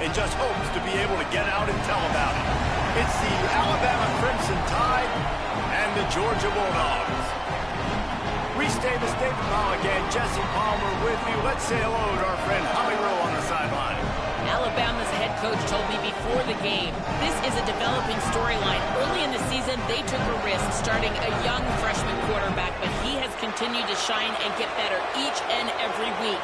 and just hopes to be able to get out and tell about it. It's the Alabama Crimson Tide and the Georgia Bulldogs. Reese Davis, David Pollock, and Jesse Palmer with you. Let's say hello to our friend Holly Rowe on the sideline. Alabama's head coach told me before the game, this is a developing storyline. Early in the season, they took a risk starting a young freshman quarterback, but he has continued to shine and get better each and every week.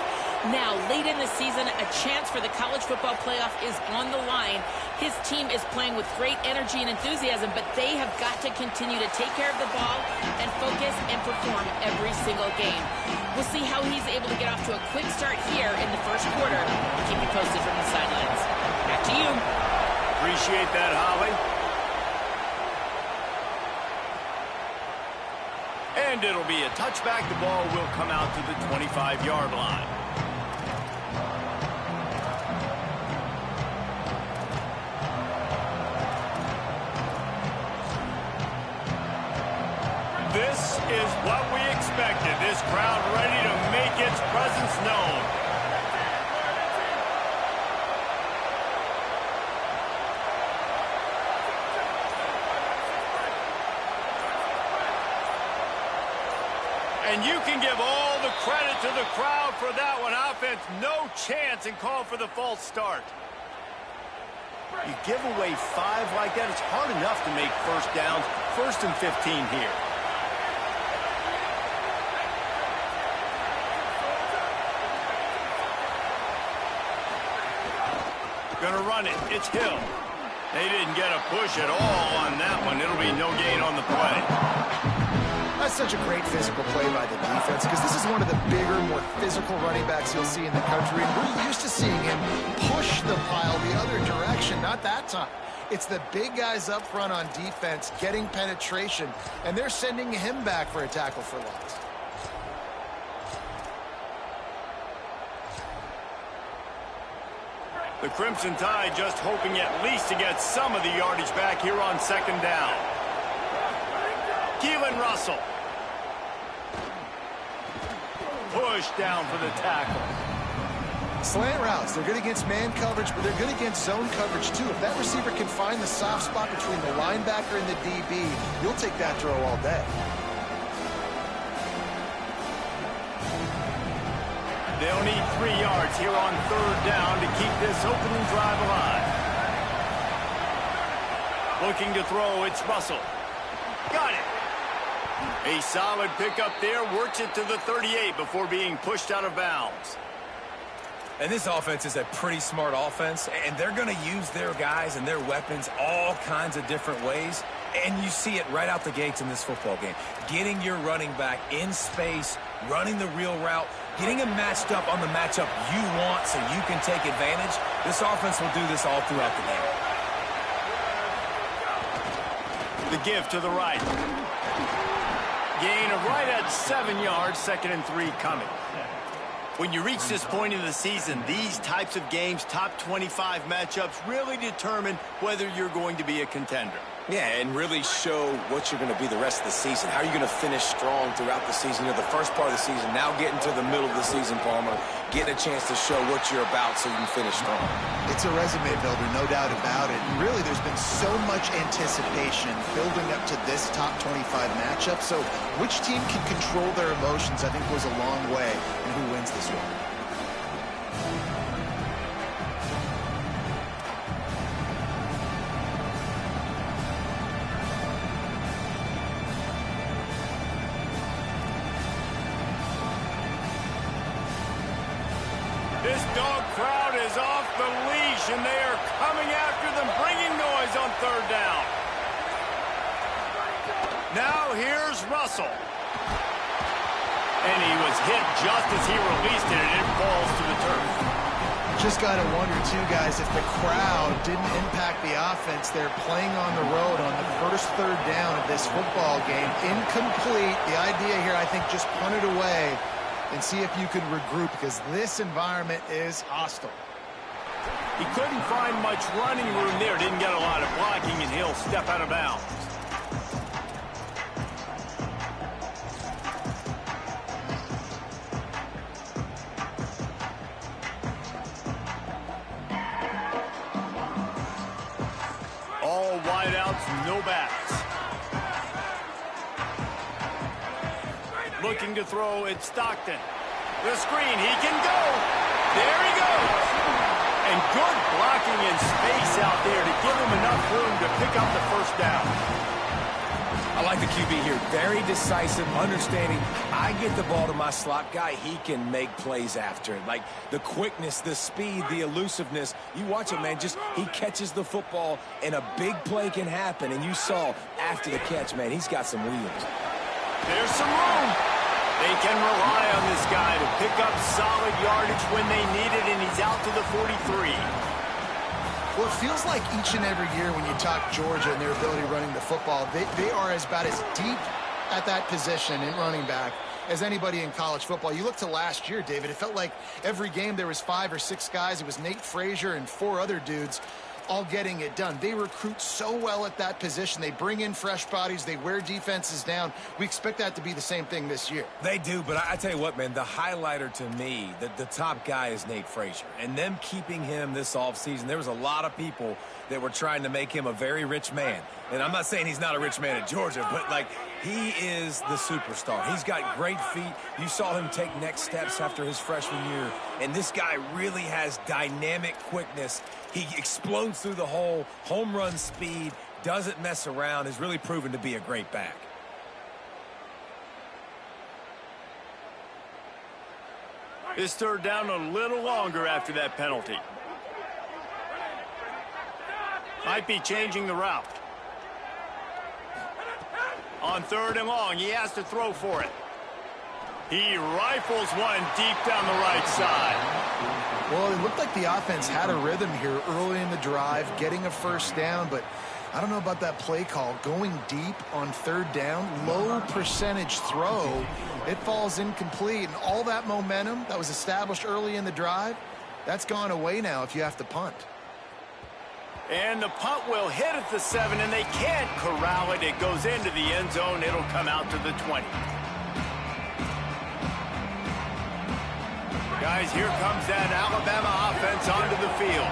Now, late in the season, a chance for the college football playoff is on the line. His team is playing with great energy and enthusiasm, but they have got to continue to take care of the ball and focus and perform every single game. We'll see how he's able to get off to a quick start here in the first quarter. We'll keep you posted from the sidelines. Back to you. Appreciate that, Holly. And it'll be a touchback. The ball will come out to the 25-yard line. This is what we expected. This crowd ready to make its presence known. And you can give all the credit to the crowd for that one. Offense, no chance, and call for the false start. You give away 5 like that, it's hard enough to make first downs. 1st and 15 here. Gonna run it. It's Hill. They didn't get a push at all on that one. It'll be no gain on the play. That's such a great physical play by the defense because this is one of the bigger, more physical running backs you'll see in the country. And we're used to seeing him push the pile the other direction. Not that time. It's the big guys up front on defense getting penetration, and they're sending him back for a tackle for loss. The Crimson Tide just hoping at least to get some of the yardage back here on 2nd down. Keelan Russell. Push down for the tackle. Slant routes, they're good against man coverage, but they're good against zone coverage too. If that receiver can find the soft spot between the linebacker and the DB, you'll take that throw all day. They'll need 3 yards here on 3rd down to keep this opening drive alive. Looking to throw, it's Russell. Got it. A solid pickup there, works it to the 38 before being pushed out of bounds. And this offense is a pretty smart offense, and they're going to use their guys and their weapons all kinds of different ways. And you see it right out the gates in this football game. Getting your running back in space, running the real route, getting him matched up on the matchup you want so you can take advantage. This offense will do this all throughout the game. The give to the right. Gain of right at 7 yards, 2nd and 3 coming. When you reach this point in the season, these types of games, top 25 matchups, really determine whether you're going to be a contender. Yeah, and really show what you're going to be the rest of the season. How are you going to finish strong throughout the season? You know, the first part of the season, now getting to the middle of the season, Palmer, getting a chance to show what you're about so you can finish strong. It's a resume builder, no doubt about it. And really, there's been so much anticipation building up to this top 25 matchup. So which team can control their emotions, I think, goes a long way in who wins this one. This dog crowd is off the leash, and they are coming after them, bringing noise on 3rd down. Now here's Russell. And he was hit just as he released it, and it falls to the turf. Just got to wonder, too, guys, if the crowd didn't impact the offense. They're playing on the road on the first 3rd down of this football game. Incomplete. The idea here, I think, just punt it away and see if you could regroup, because this environment is hostile. He couldn't find much running room there. Didn't get a lot of blocking, and he'll step out of bounds. outs, no bats. Looking to throw, it's Stockton. The screen, he can go. There he goes. And good blocking in space out there to give him enough room to pick up the first down. I like the QB here. Very decisive, understanding. I get the ball to my slot guy, he can make plays after it. Like the quickness, the speed, the elusiveness. You watch it, man. Just he catches the football, and a big play can happen. And you saw after the catch, man, he's got some wheels. There's some room. They can rely on this guy to pick up solid yardage when they need it, and he's out to the 43. Well, it feels like each and every year when you talk Georgia and their ability running the football, they are about as deep at that position in running back as anybody in college football. You look to last year, David, it felt like every game there was 5 or 6 guys. It was Nate Frazier and 4 other dudes all getting it done. They recruit so well at that position. They bring in fresh bodies. They wear defenses down. We expect that to be the same thing this year. They do, but I tell you what, man, the highlighter to me, the top guy is Nate Frazier. And them keeping him this offseason, there was a lot of people that were trying to make him a very rich man. And I'm not saying he's not a rich man at Georgia, but, like, he is the superstar. He's got great feet. You saw him take next steps after his freshman year. And this guy really has dynamic quickness. He explodes through the hole, home run speed, doesn't mess around, has really proven to be a great back. This third down a little longer after that penalty. Might be changing the route. On 3rd and long, he has to throw for it. He rifles one deep down the right side. Well, it looked like the offense had a rhythm here early in the drive, getting a first down, but I don't know about that play call. Going deep on 3rd down, low percentage throw, it falls incomplete, and all that momentum that was established early in the drive, that's gone away now if you have to punt. And the punt will hit at the 7, and they can't corral it. It goes into the end zone. It'll come out to the 20. Guys, here comes that Alabama offense onto the field.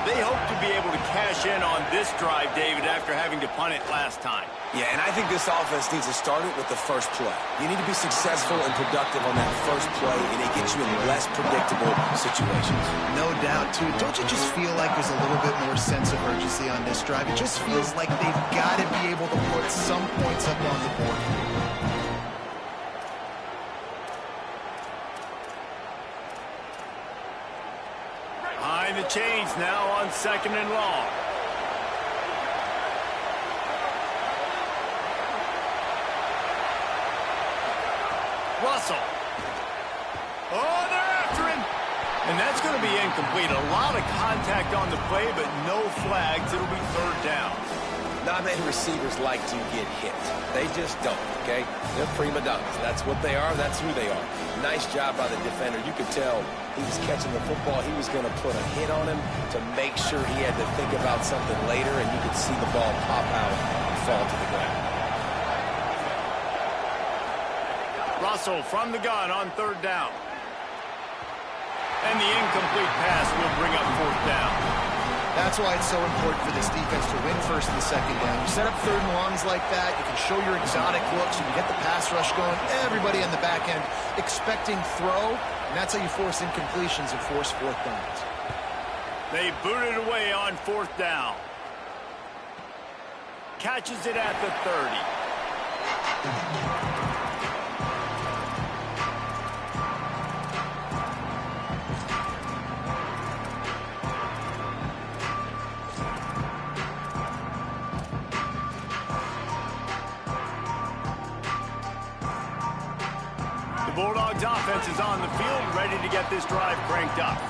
They hope to be able to cash in on this drive, David, after having to punt it last time. Yeah, and I think this offense needs to start it with the first play. You need to be successful and productive on that first play, and it gets you in less predictable situations. No doubt, too. Don't you just feel like there's a little bit more sense of urgency on this drive? It just feels like they've got to be able to put some points up on the board. Behind the chains now on 2nd and long. Russell. Oh, they're after him. And that's going to be incomplete. A lot of contact on the play, but no flags. It'll be 3rd down. Not many receivers like to get hit. They just don't, okay? They're prima donnas. That's what they are. That's who they are. Nice job by the defender. You could tell he was catching the football. He was going to put a hit on him to make sure he had to think about something later, and you could see the ball pop out and fall to the ground. Russell from the gun on 3rd down. And the incomplete pass will bring up 4th down. That's why it's so important for this defense to win 1st and 2nd down. You set up 3rd and longs like that, you can show your exotic looks, you can get the pass rush going, everybody on the back end expecting throw, and that's how you force incompletions and force 4th downs. They boot it away on 4th down. Catches it at the 30. Bulldogs offense is on the field, ready to get this drive cranked up.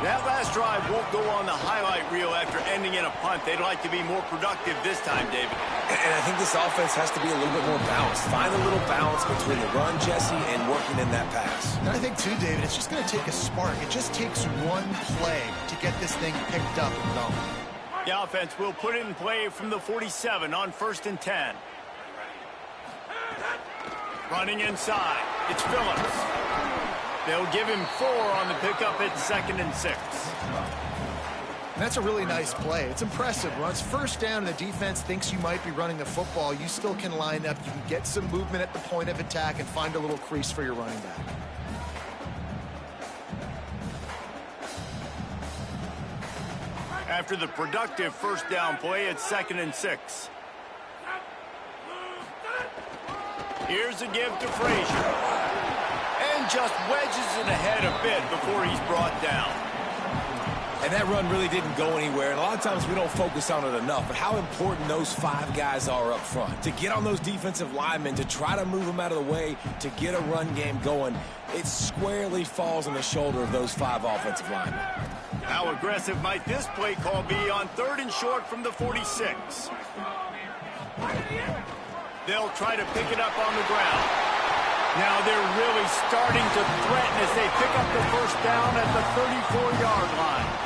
That last drive won't go on the highlight reel after ending in a punt. They'd like to be more productive this time, David. And I think this offense has to be a little bit more balanced. Find a little balance between the run, Jesse, and working in that pass. And I think, too, David, it's just going to take a spark. It just takes one play to get this thing picked up and going. The offense will put it in play from the 47 on 1st and 10. Running inside, it's Phillips. They'll give him 4 on the pickup at 2nd and 6. And that's a really nice play. It's impressive. When it's first down and the defense thinks you might be running the football, you still can line up. You can get some movement at the point of attack and find a little crease for your running back. After the productive first down play, it's 2nd and 6. Here's a give to Frazier. And just wedges it ahead a bit before he's brought down. And that run really didn't go anywhere. And a lot of times we don't focus on it enough. But how important those 5 guys are up front. To get on those defensive linemen, to try to move them out of the way, to get a run game going, it squarely falls on the shoulder of those 5 offensive linemen. How aggressive might this play call be on 3rd and short from the 46? They'll try to pick it up on the ground. Now they're really starting to threaten as they pick up the first down at the 34-yard line.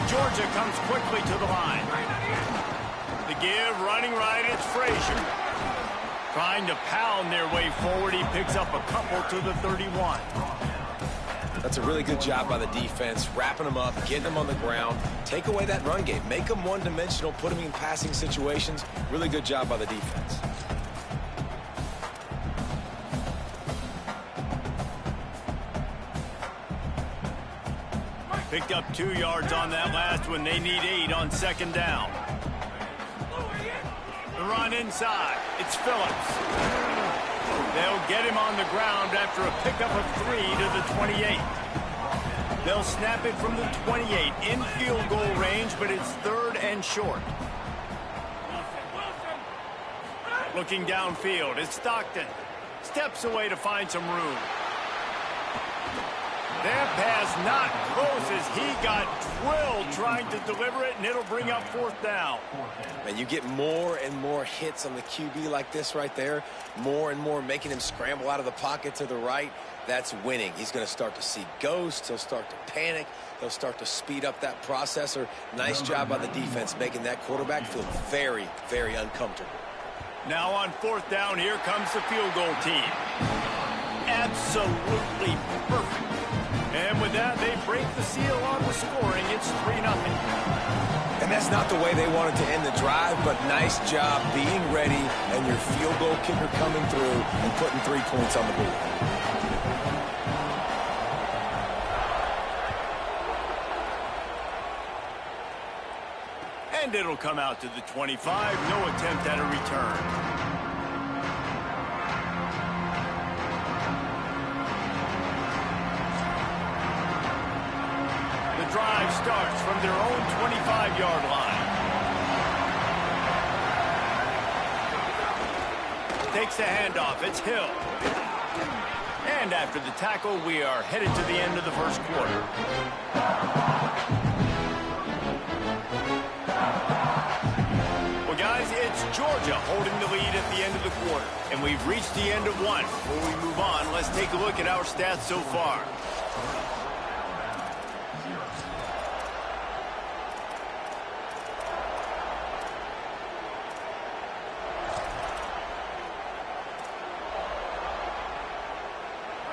Georgia comes quickly to the line. The give, running right, it's Frazier. Trying to pound their way forward, he picks up a couple to the 31. That's a really good job by the defense, wrapping them up, getting them on the ground. Take away that run game. Make them one-dimensional, put them in passing situations. Really good job by the defense. Picked up 2 yards on that last one. They need 8 on 2nd down. The run inside. It's Phillips. They'll get him on the ground after a pickup of 3 to the 28. They'll snap it from the 28 in field goal range, but it's 3rd and short. Looking downfield, it's Stockton. Steps away to find some room. That pass not close as he got drilled trying to deliver it, and it'll bring up 4th down. Man, you get more and more hits on the QB like this right there. More and more making him scramble out of the pocket to the right. That's winning. He's going to start to see ghosts. He'll start to panic. He'll start to speed up that processor. Nice job by the defense making that quarterback feel very, very uncomfortable. Now on 4th down, here comes the field goal team. Absolutely perfect. And with that, they break the seal on the scoring. It's 3-0. And that's not the way they wanted to end the drive, but nice job being ready and your field goal kicker coming through and putting 3 points on the board. And it'll come out to the 25. No attempt at a return. Drive starts from their own 25-yard line. Takes the handoff. It's Hill. And after the tackle, we are headed to the end of the first quarter. Well, guys, it's Georgia holding the lead at the end of the quarter. And we've reached the end of one. Before we move on, let's take a look at our stats so far.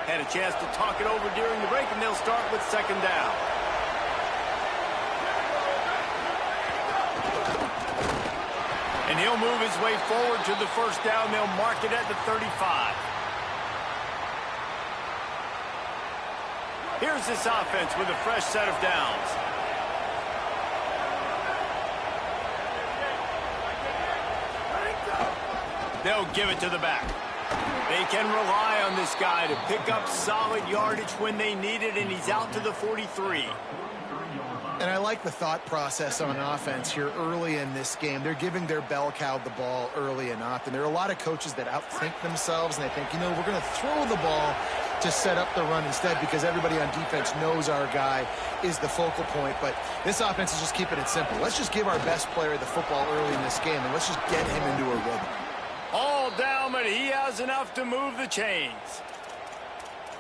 Had a chance to talk it over during the break, and they'll start with 2nd down. And he'll move his way forward to the first down. They'll mark it at the 35. Here's this offense with a fresh set of downs. They'll give it to the back. They can rely on this guy to pick up solid yardage when they need it, and he's out to the 43. And I like the thought process on offense here early in this game. They're giving their bell cow the ball early and often. There are a lot of coaches that outthink themselves, and they think, you know, we're going to throw the ball to set up the run instead because everybody on defense knows our guy is the focal point. But this offense is just keeping it simple. Let's just give our best player the football early in this game, and let's just get him into a rhythm. All down, but he has enough to move the chains.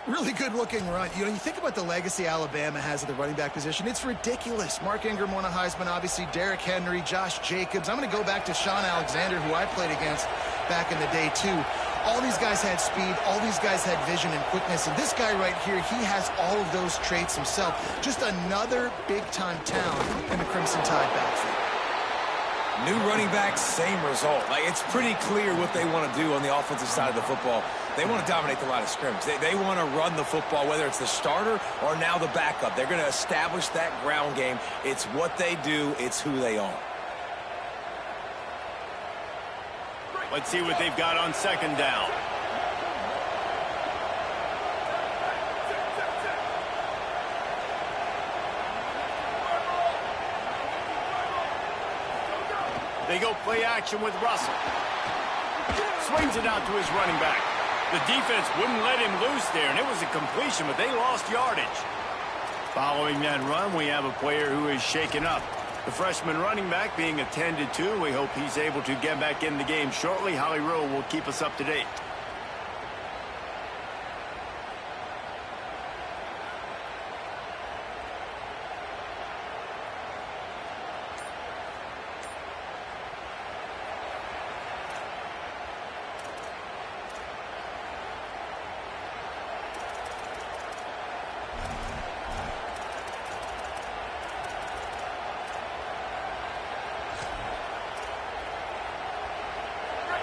Really good-looking run. You know, you think about the legacy Alabama has at the running back position. It's ridiculous. Mark Ingram won a Heisman, obviously. Derrick Henry, Josh Jacobs. I'm going to go back to Sean Alexander, who I played against back in the day, too. All these guys had speed. All these guys had vision and quickness. And this guy right here, he has all of those traits himself. Just another big-time talent in the Crimson Tide backfield. New running back, same result. Like, it's pretty clear what they want to do on the offensive side of the football. They want to dominate the line of scrimmage. They want to run the football, whether it's the starter or now the backup. They're going to establish that ground game. It's what they do. It's who they are. Let's see what they've got on second down. They go play action with Russell. Swings it out to his running back. The defense wouldn't let him loose there, and it was a completion, but they lost yardage. Following that run, we have a player who is shaken up. The freshman running back being attended to. We hope he's able to get back in the game shortly. Howie Rowe will keep us up to date.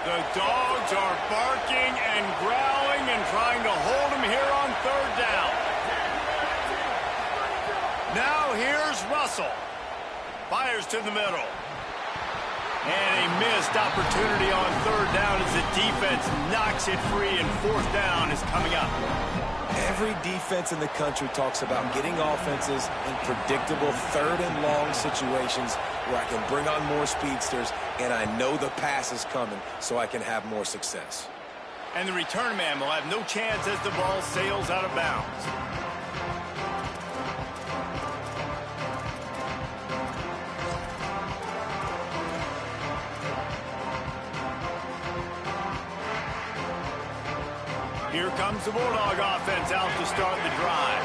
The dogs are barking and growling and trying to hold him here on third down. Now here's Russell. Fires to the middle. And a missed opportunity on third down as the defense knocks it free, and fourth down is coming up. Every defense in the country talks about getting offenses in predictable third and long situations where I can bring on more speedsters and I know the pass is coming so I can have more success. And the return man will have no chance as the ball sails out of bounds. Here comes the Bulldog offense out to start the drive.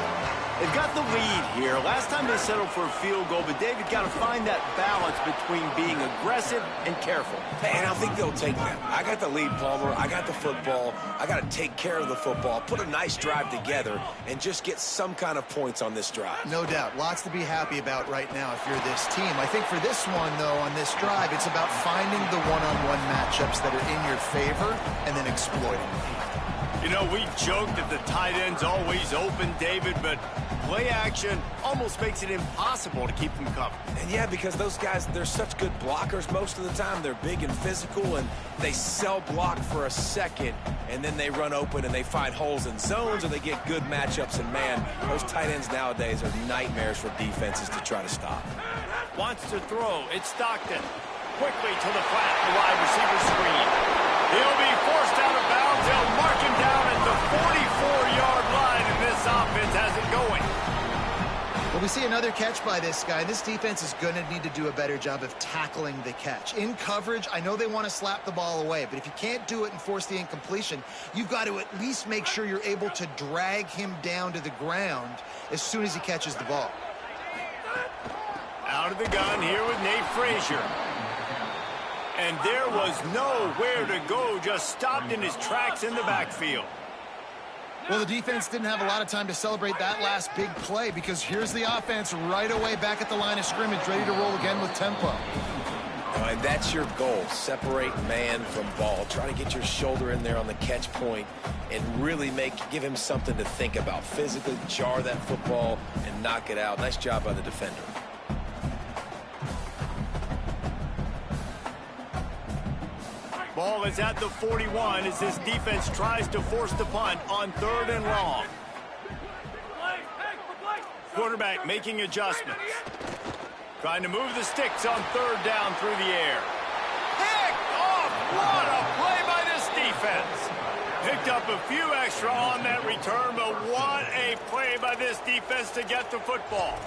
They've got the lead here. Last time they settled for a field goal, but David got to find that balance between being aggressive and careful. And I think they'll take that. I got the lead, Palmer. I got the football. I got to take care of the football, put a nice drive together, and just get some kind of points on this drive. No doubt. Lots to be happy about right now if you're this team. I think for this one, though, on this drive, it's about finding the one-on-one matchups that are in your favor and then exploiting them. You know, we joked that the tight end's always open, David, but play action almost makes it impossible to keep them covered. And yeah, because those guys, they're such good blockers most of the time. They're big and physical, and they sell block for a second, and then they run open and they find holes in zones, or they get good matchups. And man, those tight ends nowadays are nightmares for defenses to try to stop. Wants to throw. It's Stockton. Quickly to the flat, the wide receiver screen. He'll be forced out of bounds. They'll mark him down at the 44-yard line, and this offense has it going. Well, we see another catch by this guy. This defense is going to need to do a better job of tackling the catch. In coverage, I know they want to slap the ball away, but if you can't do it and force the incompletion, you've got to at least make sure you're able to drag him down to the ground as soon as he catches the ball. Out of the gun here with Nate Frazier. And there was nowhere to go, just stopped in his tracks in the backfield. Well, the defense didn't have a lot of time to celebrate that last big play because here's the offense right away back at the line of scrimmage, ready to roll again with tempo. And that's your goal, separate man from ball. Try to get your shoulder in there on the catch point and really give him something to think about. Physically jar that football and knock it out. Nice job by the defender. Ball is at the 41 as this defense tries to force the punt on third and long. Quarterback making adjustments. Trying to move the sticks on third down through the air. Picked off! What a play by this defense. Picked up a few extra on that return, but what a play by this defense to get the football.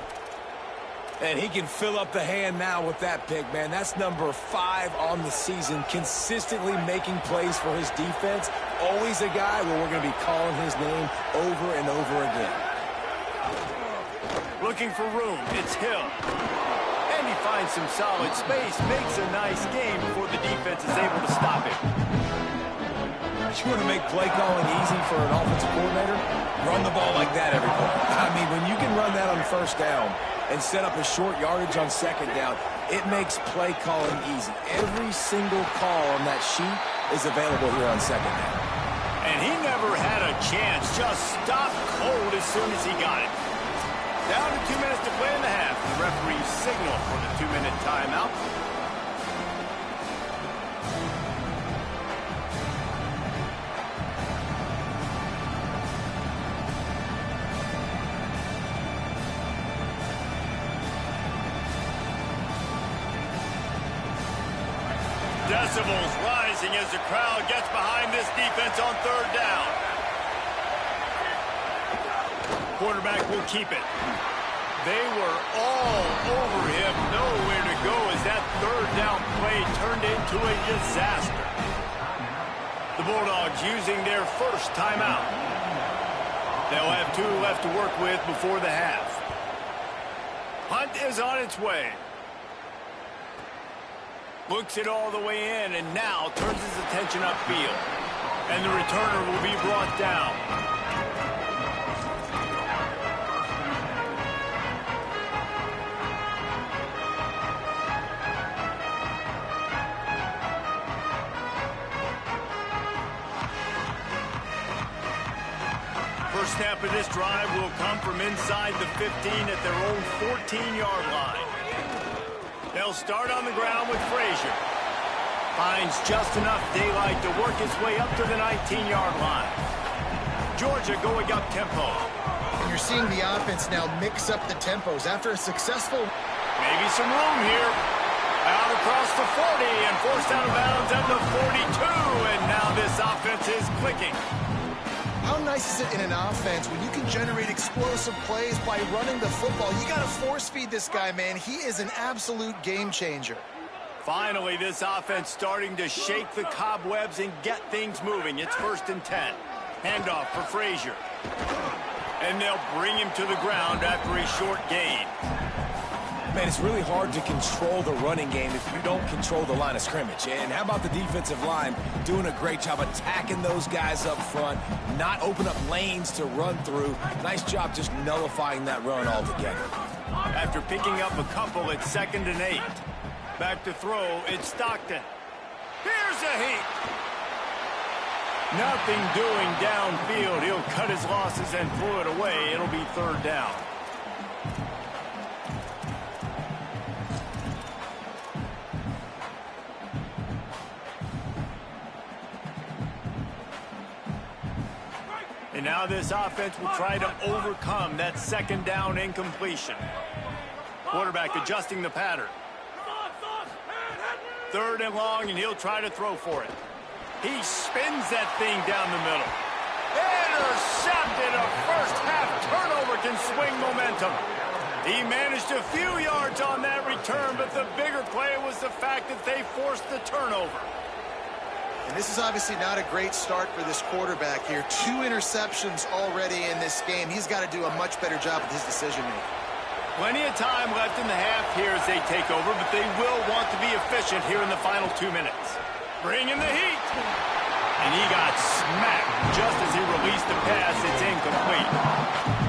And he can fill up the hand now with that pick, man. That's number 5 on the season, consistently making plays for his defense. Always a guy where we're going to be calling his name over and over again. Looking for room, it's Hill. And he finds some solid space, makes a nice game before the defense is able to stop him. You want to make play calling easy for an offensive coordinator? Run the ball like that every play. I mean, when you can run that on first down and set up a short yardage on second down, it makes play calling easy. Every single call on that sheet is available here on second down. And he never had a chance, just stopped cold as soon as he got it. Down to 2 minutes to play in the half. The referee signal for the 2-minute timeout. Decibels rising as the crowd gets behind this defense on third down. Quarterback will keep it. They were all over him, nowhere to go as that third down play turned into a disaster. The Bulldogs using their first timeout. They'll have 2 left to work with before the half. Punt is on its way. Looks it all the way in and now turns his attention upfield. And the returner will be brought down. First snap of this drive will come from inside the 15 at their own 14-yard line. They'll start on the ground with Frazier. Finds just enough daylight to work his way up to the 19-yard line. Georgia going up tempo. And you're seeing the offense now mix up the tempos after a successful... Maybe some room here. Out across the 40 and forced out of bounds at the 42. And now this offense is clicking. How nice is it in an offense when you can generate explosive plays by running the football? You got to force-feed this guy, man. He is an absolute game changer. Finally, this offense starting to shake the cobwebs and get things moving. It's 1st and 10. Handoff for Frazier. And they'll bring him to the ground after a short gain. Man, it's really hard to control the running game if you don't control the line of scrimmage. And how about the defensive line doing a great job attacking those guys up front, not open up lanes to run through. Nice job just nullifying that run altogether. After picking up a couple, it's 2nd and 8. Back to throw, it's Stockton. Here's a heat. Nothing doing downfield. He'll cut his losses and throw it away. It'll be 3rd down. And now this offense will try to overcome that 2nd down incompletion. Quarterback adjusting the pattern. 3rd and long, and he'll try to throw for it. He spins that thing down the middle. Intercepted. A first-half turnover can swing momentum. He managed a few yards on that return, but the bigger play was the fact that they forced the turnover. And this is obviously not a great start for this quarterback here. 2 interceptions already in this game. He's got to do a much better job with his decision-making. Plenty of time left in the half here as they take over, but they will want to be efficient here in the final 2 minutes. Bring in the heat. And he got smacked just as he released the pass. It's incomplete.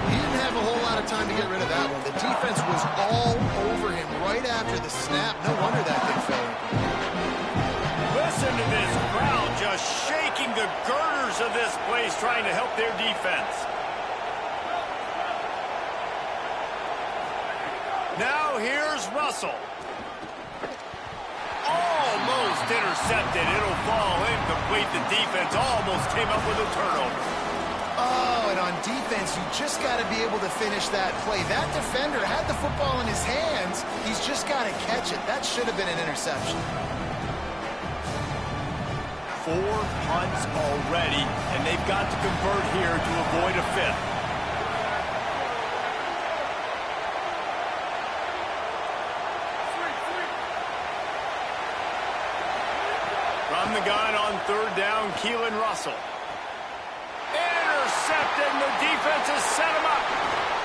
He didn't have a whole lot of time to get rid of that one. The defense was all over him right after the snap. No wonder that thing fell. Listen to this crowd just shaking the girders of this place, trying to help their defense. Now here's Russell. Almost intercepted. It'll fall incomplete. The defense almost came up with a turnover. Oh, and on defense, you just got to be able to finish that play. That defender had the football in his hands. He's just got to catch it. That should have been an interception. 4 punts already, and they've got to convert here to avoid a 5th. From the gun on 3rd down, Keelan Russell. Intercepted, and the defense has set him up.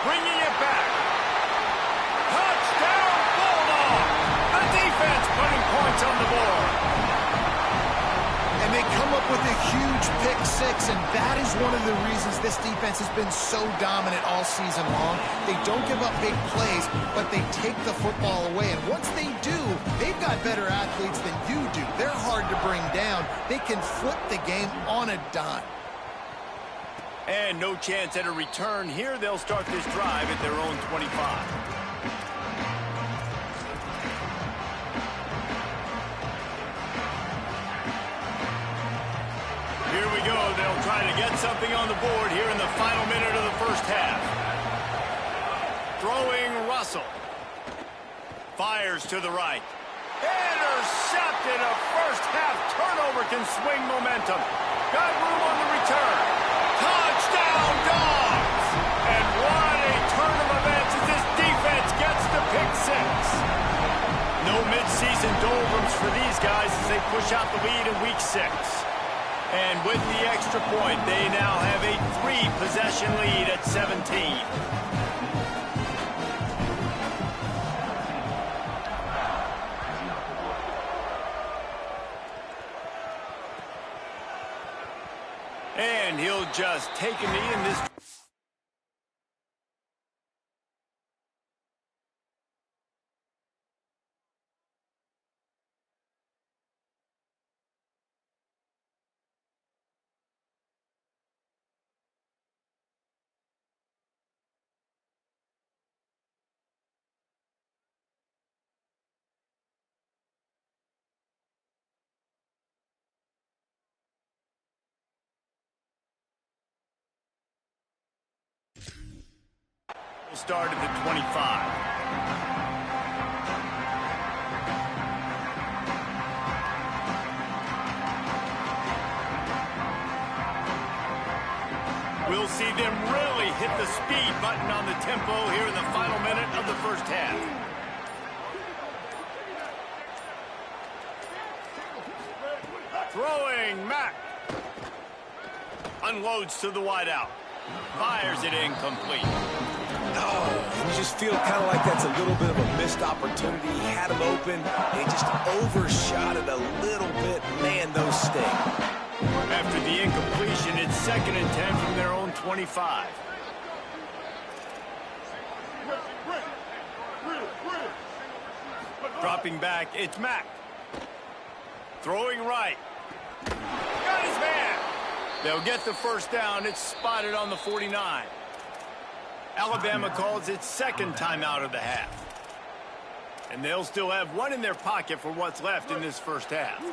Bringing it back. Touchdown, Bulldog! The defense putting points on the board. And they come up with a huge pick six, and that is one of the reasons this defense has been so dominant all season long. They don't give up big plays, but they take the football away, and once they do, they've got better athletes than you do. They're hard to bring down. They can flip the game on a dime. And no chance at a return here. They'll start this drive at their own 25. Here we go. They'll try to get something on the board here in the final minute of the first half. Throwing Russell. Fires to the right. Intercepted. A first half turnover can swing momentum. Got room on the return. Touchdown, Dogs! And what a turn of events as this defense gets the pick six. No midseason doldrums for these guys as they push out the lead in week 6. And with the extra point, they now have a 3-possession lead at 17. And he'll just take a knee in this. Start at the 25. We'll see them really hit the speed button on the tempo here in the final minute of the first half. Throwing Mack. Unloads to the wideout. Fires it incomplete. Oh, you just feel kind of like that's a little bit of a missed opportunity. He had him open, and he just overshot it a little bit. Man, those sting. After the incompletion, it's 2nd and 10 from their own 25. Dropping back, it's Mack. Throwing right. Got his man. They'll get the first down. It's spotted on the 49. Alabama calls its 2nd timeout of the half. And they'll still have one in their pocket for what's left in this first half.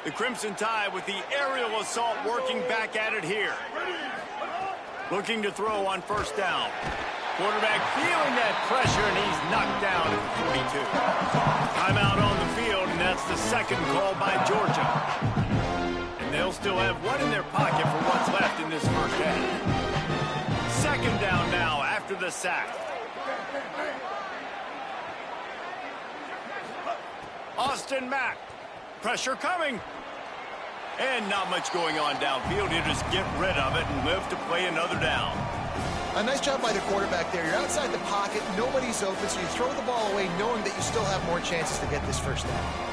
The Crimson Tide with the aerial assault working back at it here. Looking to throw on first down. Quarterback feeling that pressure, and he's knocked down at the 42. Timeout on the field, and that's the 2nd call by Georgia. And they'll still have one in their pocket for what's left in this first half. 2nd down now after the sack. Austin Mack. Pressure coming. And not much going on downfield. He'll just get rid of it and live to play another down. A nice job by the quarterback there. You're outside the pocket. Nobody's open, so you throw the ball away knowing that you still have more chances to get this first down.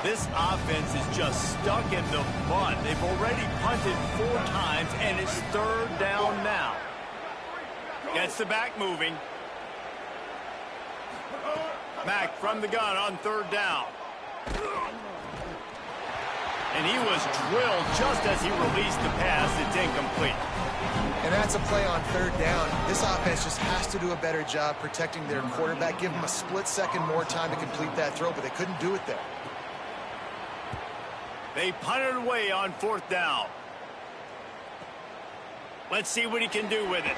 This offense is just stuck in the mud. They've already punted 4 times, and it's 3rd down now. Gets the back moving. Mack from the gun on 3rd down. And he was drilled just as he released the pass. It's incomplete. And that's a play on 3rd down. This offense just has to do a better job protecting their quarterback. Give him a split second more time to complete that throw, but they couldn't do it there. They punted away on 4th down. Let's see what he can do with it.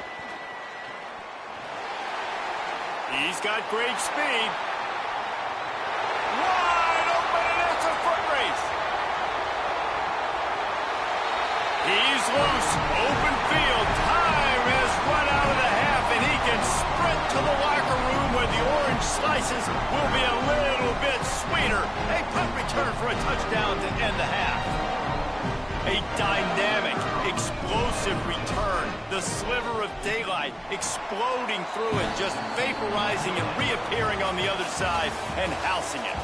He's got great speed. Wide open, and it's a foot race. He's loose. Open field. Time has run out of the half, and he can sprint to the locker room where the orange slices will be a little bit sweeter. A punt return for a touchdown to end the half. A dynamic, explosive return. The sliver of daylight, exploding through it, just vaporizing and reappearing on the other side and housing it.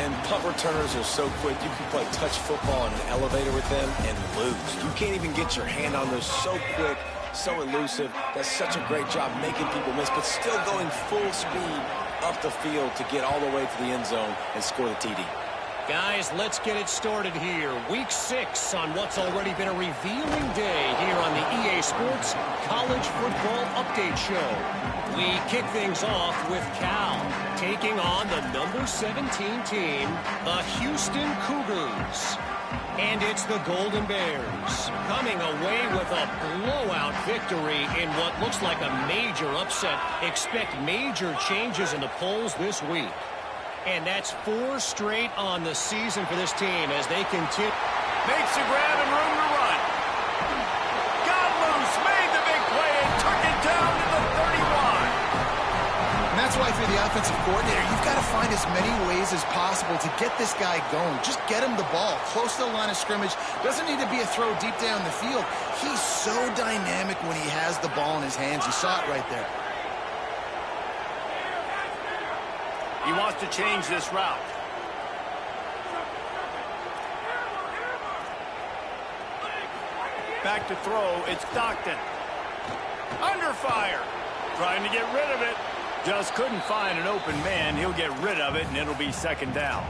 And punt returners are so quick. You can play touch football in an elevator with them and lose. You can't even get your hand on those. So quick, so elusive. Does such a great job making people miss, but still going full speed up the field to get all the way to the end zone and score the TD. Guys, let's get it started here. Week 6 on what's already been a revealing day here on the EA Sports College Football Update Show. We kick things off with Cal taking on the number 17 team, the Houston Cougars. And it's the Golden Bears coming away with a blowout victory in what looks like a major upset. Expect major changes in the polls this week. And that's 4 straight on the season for this team as they continue. Makes the grab and room to run. Got loose, made the big play, and took it down to the 31. And that's why if you're the offensive coordinator, you've got to find as many ways as possible to get this guy going. Just get him the ball close to the line of scrimmage. Doesn't need to be a throw deep down the field. He's so dynamic when he has the ball in his hands. You saw it right there. He wants to change this route. Back to throw, it's Stockton. Under fire. Trying to get rid of it. Just couldn't find an open man. He'll get rid of it, and it'll be second down.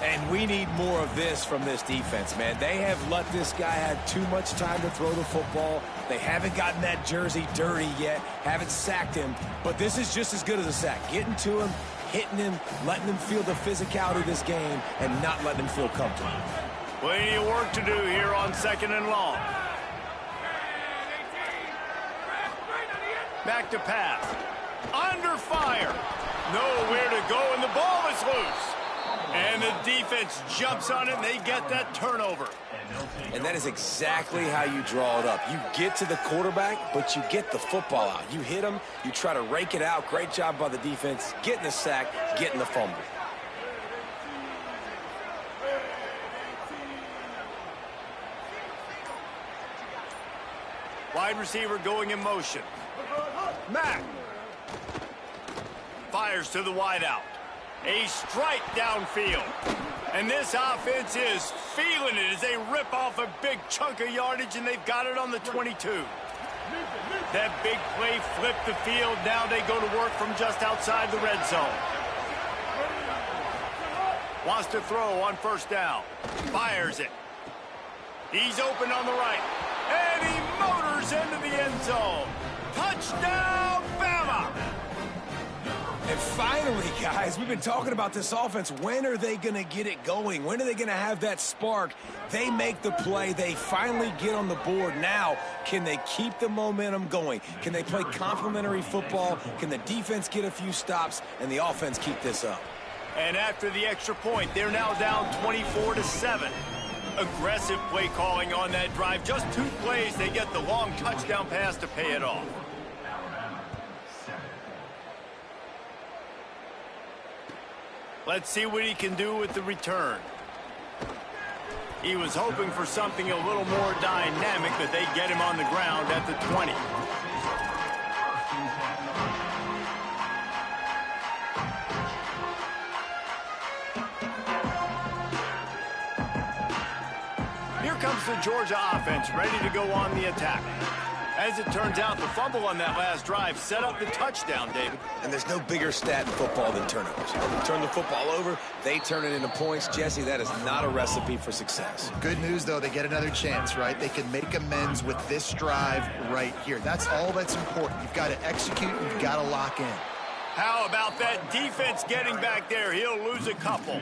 And we need more of this from this defense, man. They have let this guy have too much time to throw the football. They haven't gotten that jersey dirty yet, haven't sacked him. But this is just as good as a sack. Getting to him, hitting him, letting him feel the physicality of this game, and not letting him feel comfortable. Plenty of work to do here on second and long. Back to pass. Under fire. Nowhere to go, and the ball is loose. And the defense jumps on it, and they get that turnover. And that is exactly how you draw it up. You get to the quarterback, but you get the football out. You hit him, you try to rake it out. Great job by the defense, getting the sack, getting the fumble. Wide receiver going in motion. Mack. Fires to the wideout. A strike downfield. And this offense is feeling it as they rip off a big chunk of yardage, and they've got it on the 22. That big play flipped the field. Now they go to work from just outside the red zone. Wants to throw on first down. Fires it. He's open on the right. And he motors into the end zone. Touchdown, Bama! And finally, guys, we've been talking about this offense. When are they going to get it going? When are they going to have that spark? They make the play. They finally get on the board. Now, can they keep the momentum going? Can they play complementary football? Can the defense get a few stops and the offense keep this up? And after the extra point, they're now down 24-7. Aggressive play calling on that drive. Just 2 plays, they get the long touchdown pass to pay it off. Let's see what he can do with the return. He was hoping for something a little more dynamic, but they get him on the ground at the 20. Here comes the Georgia offense, ready to go on the attack. As it turns out, the fumble on that last drive set up the touchdown, David. And there's no bigger stat in football than turnovers. When you turn the football over, they turn it into points. Jesse, that is not a recipe for success. Good news, though, they get another chance, right? They can make amends with this drive right here. That's all that's important. You've got to execute, you've got to lock in. How about that defense getting back there? He'll lose a couple.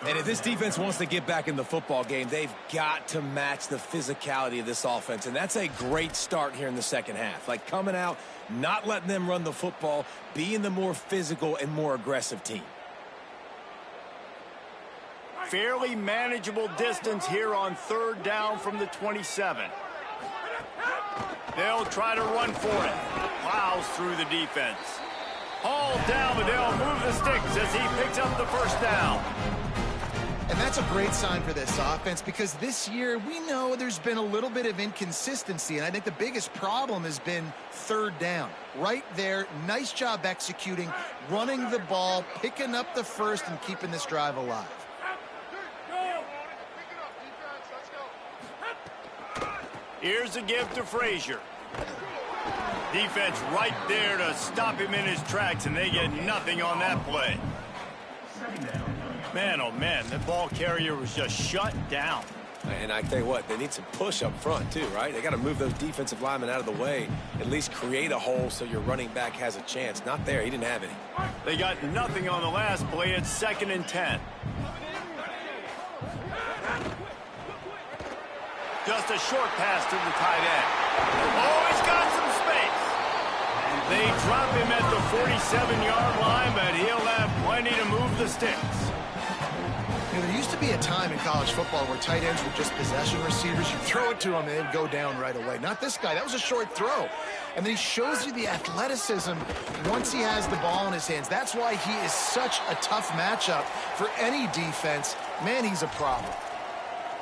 And if this defense wants to get back in the football game, they've got to match the physicality of this offense. And that's a great start here in the second half. Like coming out, not letting them run the football, being the more physical and more aggressive team. Fairly manageable distance here on third down from the 27. They'll try to run for it. Plows through the defense. Hauled down, but they'll move the sticks as he picks up the first down. And And that's a great sign for this offense because this year we know there's been a little bit of inconsistency, and I think the biggest problem has been third down. Right there, nice job executing, running the ball, picking up the first, and keeping this drive alive. Here's a give to Frazier. Defense right there to stop him in his tracks, and they get nothing on that play. Man, oh man, the ball carrier was just shut down. And I tell you what, they need some push up front too, right? They got to move those defensive linemen out of the way, at least create a hole so your running back has a chance. Not there, he didn't have any. They got nothing on the last play. It's 2nd and 10. Just a short pass to the tight end. Oh, he's got some space. They drop him at the 47-yard line, but he'll have plenty to move the sticks. You know, there used to be a time in college football where tight ends were just possession receivers. You throw it to them, and they'd go down right away. Not this guy. That was a short throw. And then he shows you the athleticism once he has the ball in his hands. That's why he is such a tough matchup for any defense. Man, he's a problem.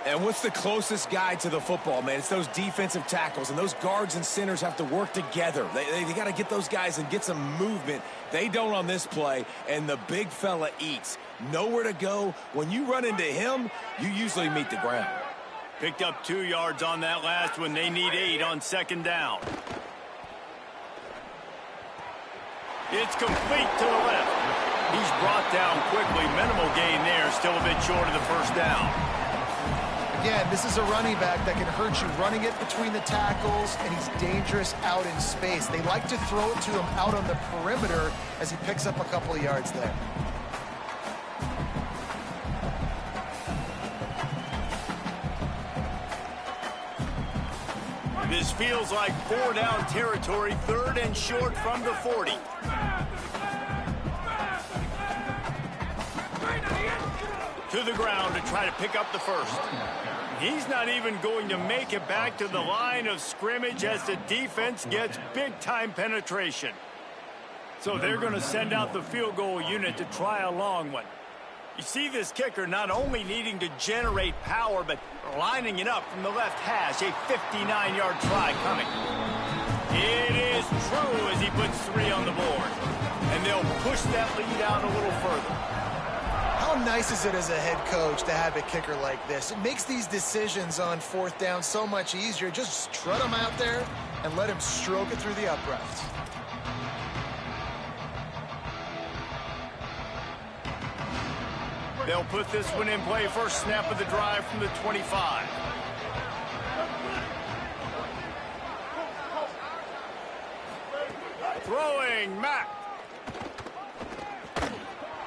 And what's the closest guy to the football, man? It's those defensive tackles, and those guards and centers have to work together. They got to get those guys and get some movement. They don't on this play, and the big fella eats. Nowhere to go. When you run into him, you usually meet the ground. Picked up 2 yards on that last one. They need 8 on 2nd down. It's complete to the left. He's brought down quickly. Minimal gain there. Still a bit short of the first down. Again, this is a running back that can hurt you running it between the tackles, and he's dangerous out in space. They like to throw it to him out on the perimeter as he picks up a couple of yards there. This feels like 4-down territory, 3rd and short from the 40. To the ground to try to pick up the first. He's not even going to make it back to the line of scrimmage as the defense gets big-time penetration. So they're going to send out the field goal unit to try a long one. You see this kicker not only needing to generate power, but lining it up from the left hash, a 59-yard try coming. It is true as he puts 3 on the board. And they'll push that lead out a little further. How nice is it as a head coach to have a kicker like this? It makes these decisions on 4th down so much easier. Just strut him out there and let him stroke it through the uprights. They'll put this one in play. First snap of the drive from the 25. Throwing, Mack.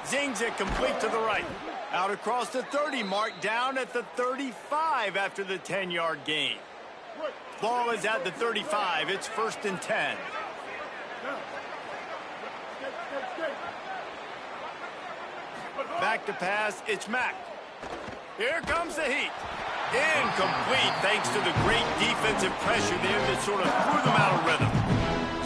Zings it complete to the right. Out across the 30 mark, down at the 35 after the 10-yard gain. Ball is at the 35. It's 1st and 10. Back to pass, it's Mack. Here comes the heat. Incomplete thanks to the great defensive pressure there that sort of threw them out of rhythm.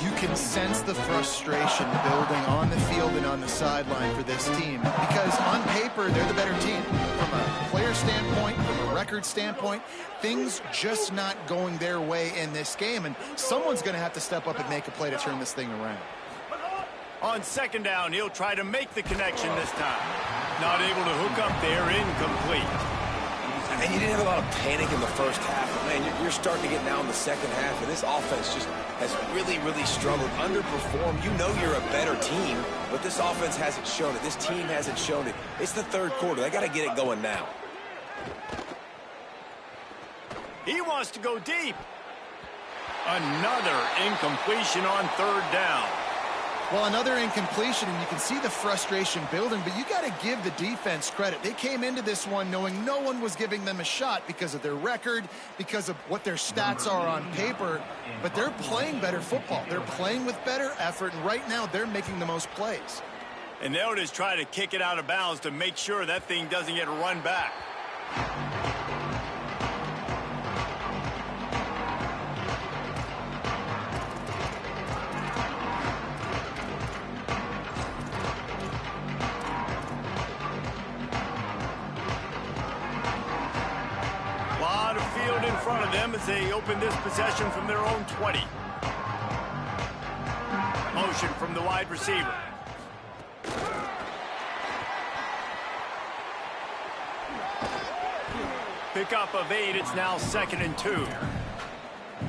You can sense the frustration building on the field and on the sideline for this team because on paper they're the better team. From a player standpoint, from a record standpoint, things just not going their way in this game, and someone's going to have to step up and make a play to turn this thing around. On 2nd down, he'll try to make the connection this time. Not able to hook up there, incomplete. And you didn't have a lot of panic in the first half. But man, you're starting to get down in the second half, and this offense just has really, really struggled, underperformed. You know you're a better team, but this offense hasn't shown it. This team hasn't shown it. It's the 3rd quarter. They got to get it going now. He wants to go deep. Another incompletion on 3rd down. Well, another incompletion, and you can see the frustration building, but you got to give the defense credit. They came into this one knowing no one was giving them a shot because of their record, because of what their stats are on paper, but they're playing better football. They're playing with better effort, and right now they're making the most plays. And they'll just try to kick it out of bounds to make sure that thing doesn't get run back. them as they open this possession from their own 20. Motion from the wide receiver. Pickup of 8. It's now 2nd and 2.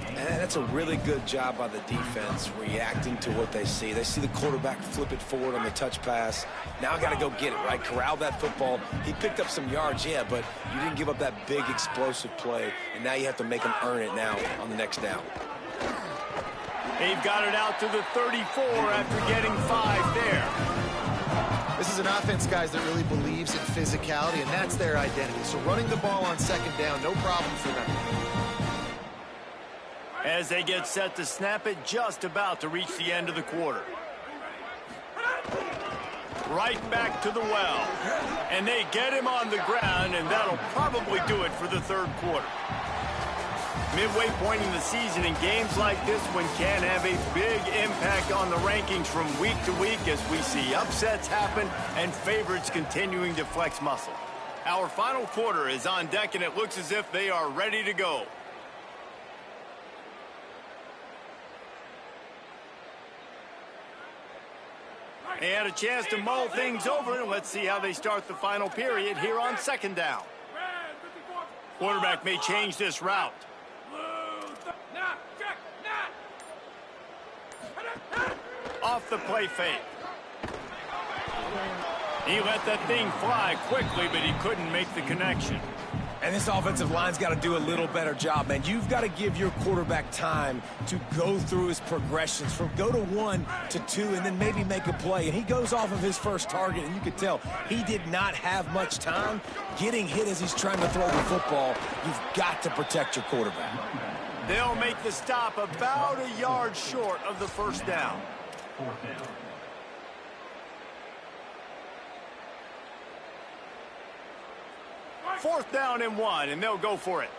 And that's a really good job by the defense reacting to what they see. They see the quarterback flip it forward on the touch pass. Now I got to go get it, right? Corral that football. He picked up some yards, yeah, but you didn't give up that big explosive play, and now you have to make them earn it now on the next down. They've got it out to the 34 after getting 5 there. This is an offense, guys, that really believes in physicality, and that's their identity. So running the ball on 2nd down, no problem for them. As they get set to snap it, just about to reach the end of the quarter. Right back to the well. And they get him on the ground, and that'll probably do it for the 3rd quarter. Midway point in the season, in games like this one can have a big impact on the rankings from week to week as we see upsets happen and favorites continuing to flex muscle. Our final quarter is on deck, and it looks as if they are ready to go. They had a chance to mull things over, and let's see how they start the final period here on 2nd down. Quarterback may change this route. Off the play fake. He let that thing fly quickly, but he couldn't make the connection. And this offensive line's got to do a little better job, man. You've got to give your quarterback time to go through his progressions from go to 1 to 2 and then maybe make a play. And he goes off of his first target, and you could tell he did not have much time getting hit as he's trying to throw the football. You've got to protect your quarterback. They'll make the stop about a yard short of the 1st down. 4th down. Fourth down and 1, and they'll go for it.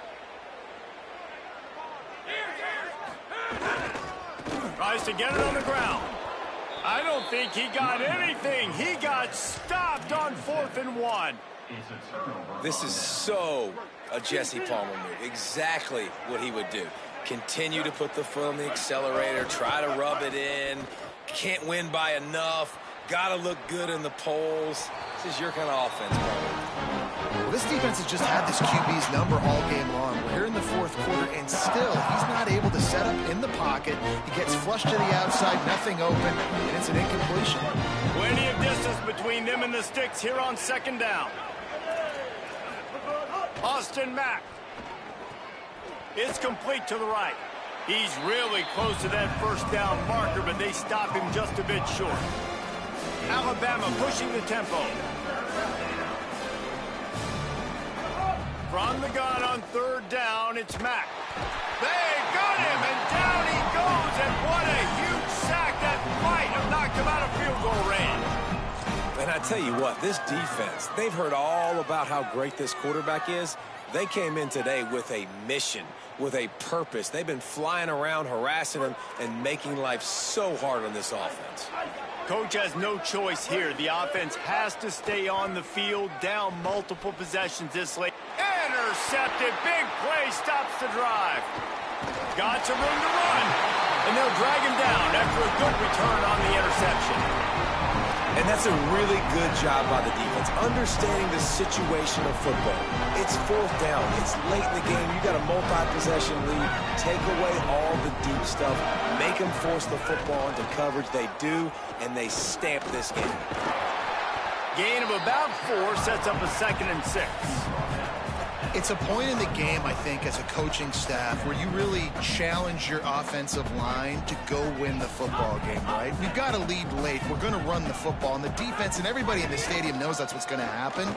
Tries to get it on the ground. I don't think he got anything. He got stopped on 4th and 1. This is so a Jesse Palmer move. Exactly what he would do. Continue to put the foot on the accelerator, try to rub it in. Can't win by enough. Got to look good in the polls. This is your kind of offense, Palmer. Well, this defense has just had this QB's number all game long. We're here in the 4th quarter, and still he's not able to set up in the pocket. He gets flushed to the outside, nothing open, and it's an incompletion. Plenty of distance between them and the sticks here on 2nd down. Austin Mack. It's complete to the right. He's really close to that 1st down marker, but they stop him just a bit short. Alabama pushing the tempo. From the gun on 3rd down, it's Mack. They got him, and down he goes, and what a huge sack. That might have knocked him out of field goal range. And I tell you what, this defense, they've heard all about how great this quarterback is. They came in today with a mission, with a purpose. They've been flying around, harassing him, and making life so hard on this offense. Coach has no choice here. The offense has to stay on the field, down multiple possessions this late. Intercepted. Big play stops the drive. Got some room to run. And they'll drag him down after a good return on the interception. And that's a really good job by the defense, understanding the situation of football. It's 4th down. It's late in the game. You got a multi-possession lead. Take away all the deep stuff. Make them force the football into coverage. They do, and they stamp this game. Gain of about 4 sets up a 2nd and 6. It's a point in the game, I think, as a coaching staff where you really challenge your offensive line to go win the football game, right? We've got to lead late. We're going to run the football, and the defense and everybody in the stadium knows that's what's going to happen.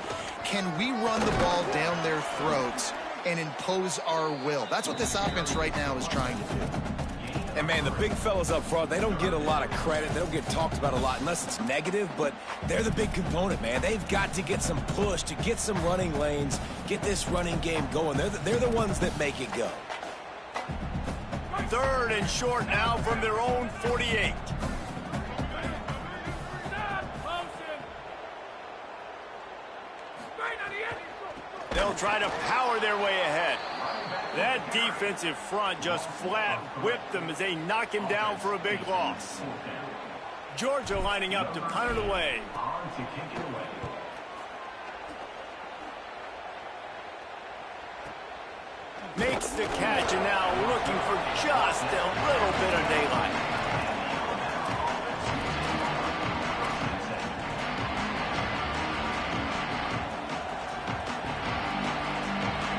Can we run the ball down their throats and impose our will? That's what this offense right now is trying to do. And, man, the big fellas up front, they don't get a lot of credit. They don't get talked about a lot unless it's negative, but they're the big component, man. They've got to get some push, to get some running lanes, get this running game going. They're the ones that make it go. 3rd and short now from their own 48. They'll try to power their way ahead. That defensive front just flat whipped them as they knock him down for a big loss. Georgia lining up to punt it away. Makes the catch and now looking for just a little bit of daylight.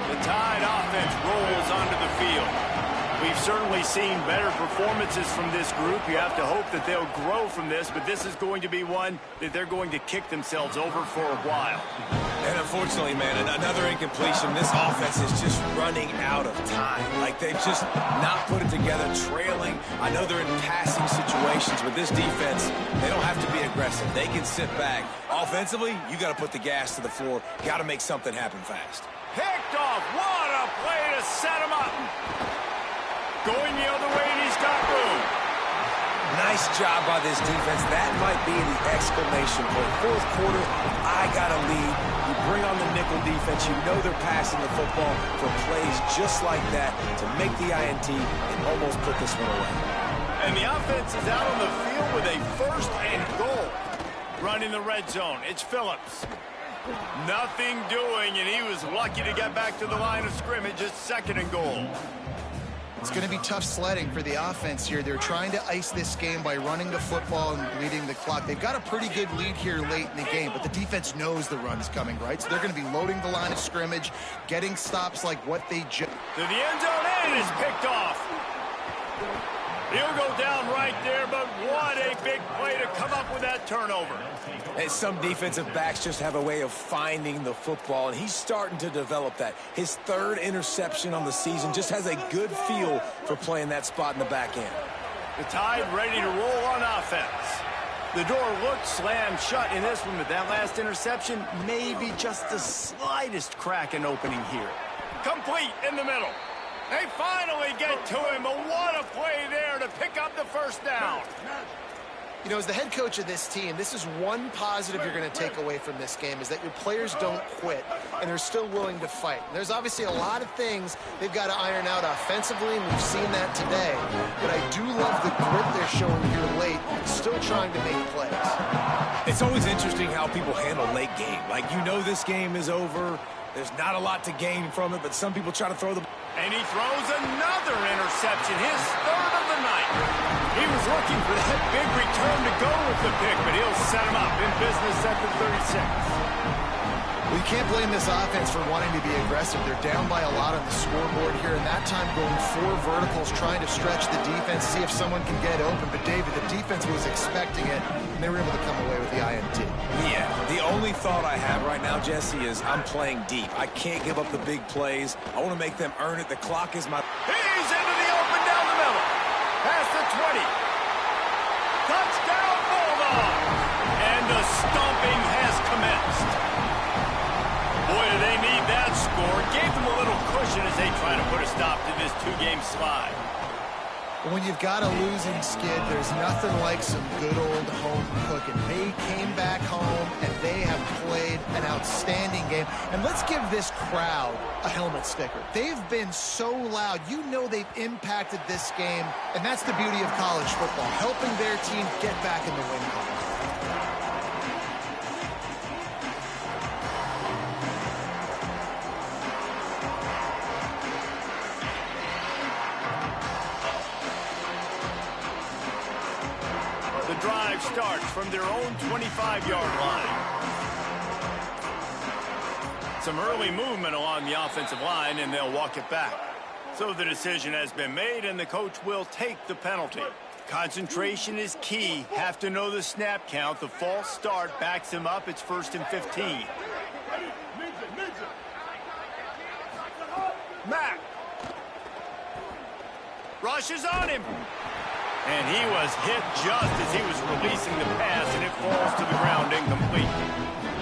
The Tide offense rolls onto the field. We've certainly seen better performances from this group. You have to hope that they'll grow from this, but this is going to be one that they're going to kick themselves over for a while. And unfortunately, man, another incompletion. This offense is just running out of time. Like, they've just not put it together, trailing. I know they're in passing situations, but this defense, they don't have to be aggressive. They can sit back. Offensively, you got to put the gas to the floor. Got to make something happen fast. Picked off. What a play to set him up. Going the other way, and he's got room. Nice job by this defense. That might be the exclamation point. Fourth quarter, I got a lead. You bring on the nickel defense. You know they're passing the football for plays just like that to make the INT and almost put this one away. And the offense is out on the field with a 1st and goal. Running the red zone. It's Phillips. Nothing doing, and he was lucky to get back to the line of scrimmage. It's 2nd and goal. It's going to be tough sledding for the offense here. They're trying to ice this game by running the football and leading the clock. They've got a pretty good lead here late in the game, but the defense knows the run's coming, right? So they're going to be loading the line of scrimmage, getting stops like what they just... To the end zone, and is picked off. He'll go down right there, but what a big play to come up with that turnover. And some defensive backs just have a way of finding the football, and he's starting to develop that. His 3rd interception on the season, just has a good feel for playing that spot in the back end. The Tide ready to roll on offense. The door looked slammed shut in this one, but that last interception may be just the slightest crack in opening here. Complete in the middle. They finally get to him, but what a play there to pick up the 1st down. You know, as the head coach of this team, this is one positive you're going to take away from this game, is that your players don't quit, and they're still willing to fight. And there's obviously a lot of things they've got to iron out offensively, and we've seen that today. But I do love the grit they're showing here late, still trying to make plays. It's always interesting how people handle late game. Like, you know this game is over. There's not a lot to gain from it, but some people try to throw the... And he throws another interception, his 3rd of the night. He was looking for that big return to go with the pick, but he'll set him up in business at the 36. Well, you can't blame this offense for wanting to be aggressive. They're down by a lot on the scoreboard here, and that time going 4 verticals, trying to stretch the defense, see if someone can get open. But, David, the defense was expecting it, and they were able to come away with the INT. Yeah, the only thought I have right now, Jesse, is I'm playing deep. I can't give up the big plays. I want to make them earn it. The clock is my... He's into the open down the middle. Past the 20. Touchdown, Bulldogs. And the stomping has commenced. Boy, do they need that score. Gave them a little cushion as they try to put a stop to this 2-game slide. When you've got a losing skid, there's nothing like some good old home cooking. They came back home, and they have played an outstanding game. And let's give this crowd a helmet sticker. They've been so loud. You know they've impacted this game, and that's the beauty of college football, helping their team get back in the win column. Drive starts from their own 25-yard line. Some early movement along the offensive line, and they'll walk it back. So the decision has been made, and the coach will take the penalty. Concentration is key. Have to know the snap count. The false start backs him up. It's 1st and 15. Mack rushes on him. And he was hit just as he was releasing the pass, and it falls to the ground incomplete.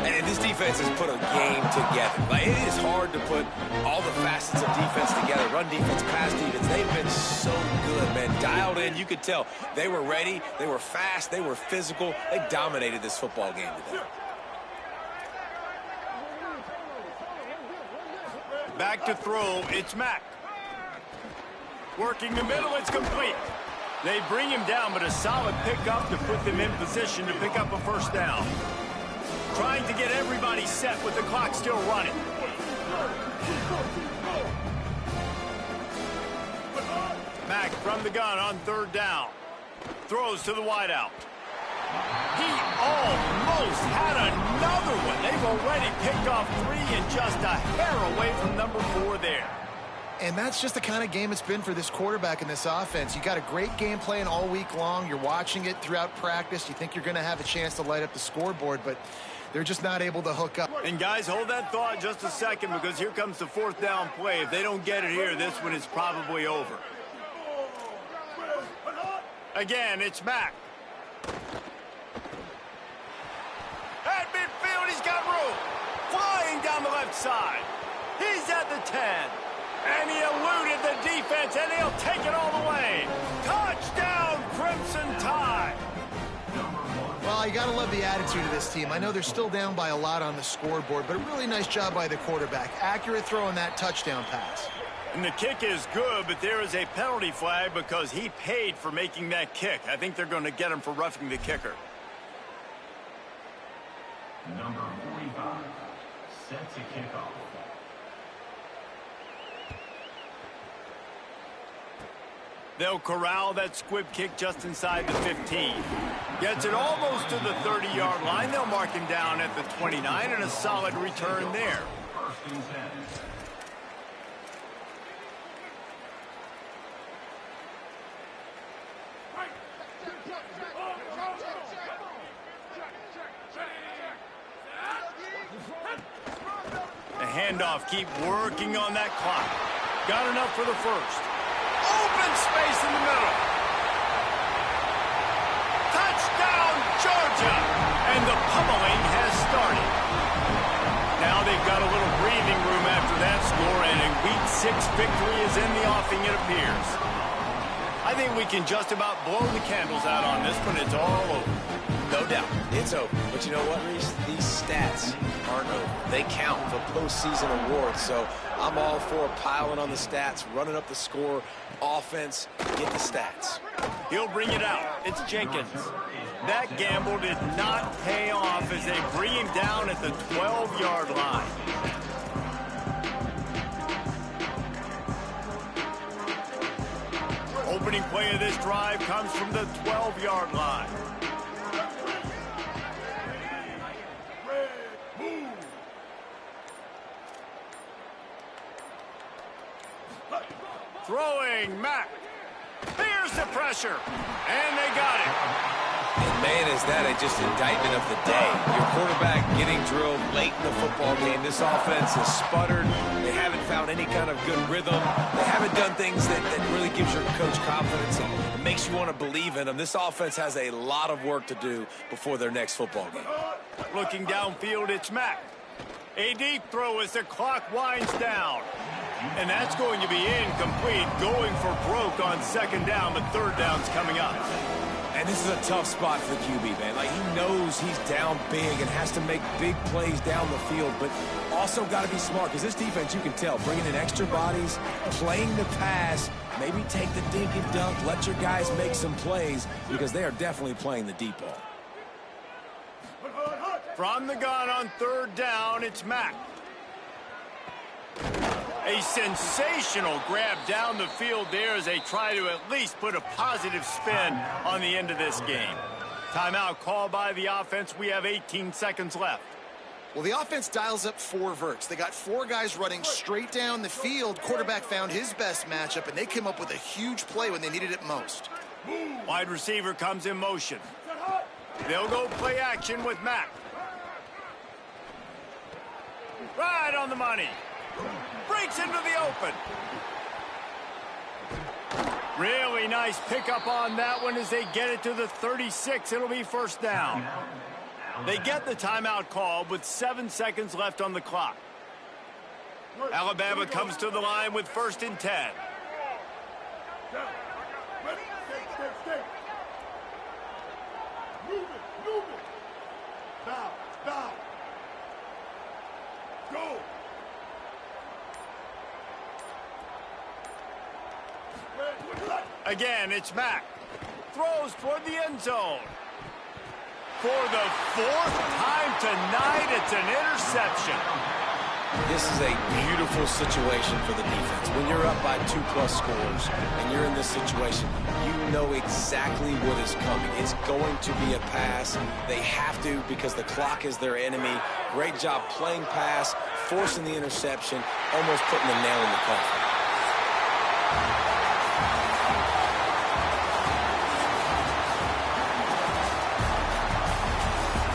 And this defense has put a game together. Like, it is hard to put all the facets of defense together. Run defense, pass defense. They've been so good, man. Dialed in. You could tell they were ready. They were fast. They were physical. They dominated this football game today. Back to throw. It's Mack. Working the middle, it's complete. They bring him down, but a solid pickup to put them in position to pick up a first down. Trying to get everybody set with the clock still running. Mack from the gun on third down. Throws to the wideout. He almost had another one. They've already picked off 3 and just a hair away from number 4 there. And that's just the kind of game it's been for this quarterback in this offense. You got a great game plan all week long. You're watching it throughout practice. You think you're going to have a chance to light up the scoreboard, but they're just not able to hook up. And guys, hold that thought just a second, because here comes the fourth down play. If they don't get it here, this one is probably over. Again, it's Mack. At midfield, he's got room. Flying down the left side. He's at the 10. And he eluded the defense, and he'll take it all the way. Touchdown, Crimson Tide. Well, you got to love the attitude of this team. I know they're still down by a lot on the scoreboard, but a really nice job by the quarterback. Accurate throw in that touchdown pass. And the kick is good, but there is a penalty flag because he paid for making that kick. I think they're going to get him for roughing the kicker. Number 45, set to kick off. They'll corral that squib kick just inside the 15. Gets it almost to the 30-yard line. They'll mark him down at the 29, and a solid return there. First and 10. The handoff, keep working on that clock. Got enough for the first. Open space in the middle. Touchdown, Georgia! And the pummeling has started. Now they've got a little breathing room after that score, and a Week 6 victory is in the offing, it appears. I think we can just about blow the candles out on this one. It's all over. No doubt, it's over. But you know what, Reese? These stats aren't over. They count for postseason awards. So I'm all for piling on the stats, running up the score, offense, get the stats. He'll bring it out. It's Jenkins. That gamble did not pay off as they bring him down at the 12-yard line. Opening play of this drive comes from the 12-yard line. Throwing, Mack. Here's the pressure. And they got it. And man, is that just indictment of the day. Your quarterback getting drilled late in the football game. This offense has sputtered. They haven't found any kind of good rhythm. They haven't done things that really gives your coach confidence and makes you want to believe in them. This offense has a lot of work to do before their next football game. Looking downfield, it's Mack. A deep throw as the clock winds down. And that's going to be incomplete, going for broke on second down, but third down's coming up. And this is a tough spot for the QB, man. Like, he knows he's down big and has to make big plays down the field, but also got to be smart, because this defense, you can tell, bringing in extra bodies, playing the pass, maybe take the dink and dunk, let your guys make some plays, because they are definitely playing the deep ball. From the gun on third down, it's Mack. A sensational grab down the field there as they try to at least put a positive spin on the end of this game. Timeout called by the offense. We have 18 seconds left. Well, the offense dials up 4 verts. They got 4 guys running straight down the field. Quarterback found his best matchup, and they came up with a huge play when they needed it most. Wide receiver comes in motion. They'll go play action with Mack. Right on the money. Breaks into the open. Really nice pickup on that one as they get it to the 36. It'll be first down. They get the timeout call with 7 seconds left on the clock. Alabama comes to the line with first and 10. Move it. Down. Go. Again, it's Mack. Throws toward the end zone. For the fourth time tonight, it's an interception. This is a beautiful situation for the defense. When you're up by 2+ scores and you're in this situation, you know exactly what is coming. It's going to be a pass. They have to because the clock is their enemy. Great job playing pass, forcing the interception, almost putting the nail in the coffin.